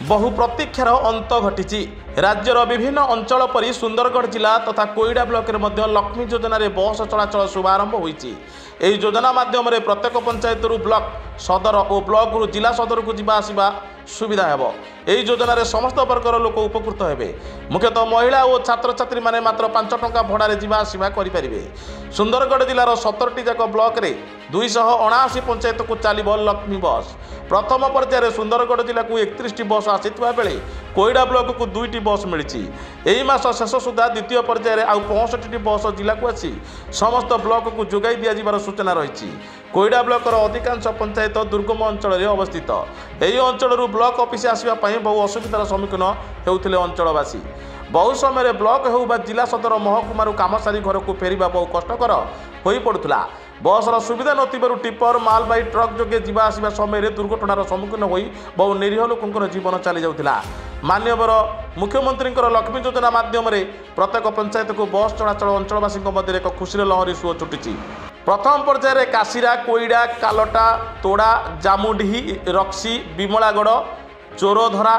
बहु प्रतीक्षार अंत घटी। राज्यर विभिन्न अंचल परी सुंदरगढ़ जिला तथा कोईडा ब्लॉक में लक्ष्मी योजना बस चलाचल शुभारंभ होती। योजना माध्यम प्रत्येक पंचायत ब्लॉक सदर और ब्लॉक रु जिला सदर को जीवा आसवा सुविधा हेब। यही योजन समस्त वर्गर लोक उपकृत हेबे। मुख्यतः महिला और छात्र छात्री माने मात्र 5 टंका भड़ारे जीवा आसवा करें। सुंदरगढ़ जिलार 17टी जाक ब्लॉक रे 279 पंचायत को चलो लक्ष्मी बस। प्रथम पर्यायर सुंदरगढ़ जिला को 31टी बस आसीथिबा बेले कोईडा ब्लॉक को 2टी बस मिली। यही मास शेष सुधा द्वितीय पर्यायर आउ 65टी बस जिला को आसी समस्त ब्लॉक को जोगाई दिया सूचना रही। कोईडा ब्लॉकर अधिकांश पंचायत दुर्गम अंचल अवस्थित। यही अंचल ब्लॉक ऑफिस आसवाई बहु असुविधार सम्मुखीन होते अंचलवासी। बहु समय ब्लॉक हो जिला सदर महकुमार काम सारी घर को फेरवा बहु कष्टकर हो पड़ुला। बसर सुविधा नथिबारु टिपर मालबाही ट्रक जोगे जीवा आसवा समय दुर्घटनार सम्मुखीन हो बहु निरीह लोकंर जीवन चली जाउथिला। माननीय मुख्यमंत्री लक्ष्मी योजना माध्यम प्रत्येक पंचायत को बस चलाचल अंचलवासी मध्य एक खुशी लहरी सुओ छुटी। प्रथम पर्यायर काशीरा, कोईडा, कालटा, तोड़ा, जामुढी, रक्सी, विमलागढ़, चोरधरा,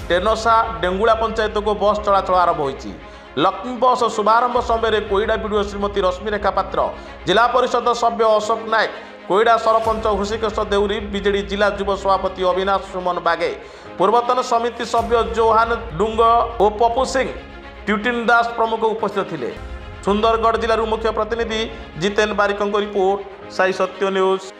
टेनसा, डेंगुला पंचायत को बस चलाचल आरंभ होती। लक्ष्मी बस शुभारंभ समय कोईडा बीडीओ श्रीमती रश्मिरेखा पात्र, जिला परिषद सभ्य अशोक नायक, कोईडा सरपंच हृषिकेश देउरी, बीजेडी जिला युव सभापति अविनाश सुमन बागे, पूर्वतन समिति सभ्य जोहान डुंग और पपु सिंह, ट्यूटिन दास प्रमुख उपस्थित थे। सुंदरगढ़ जिलूर मुख्य प्रतिनिधि जितेन बारिकों रिपोर्ट, साई सत्य न्यूज।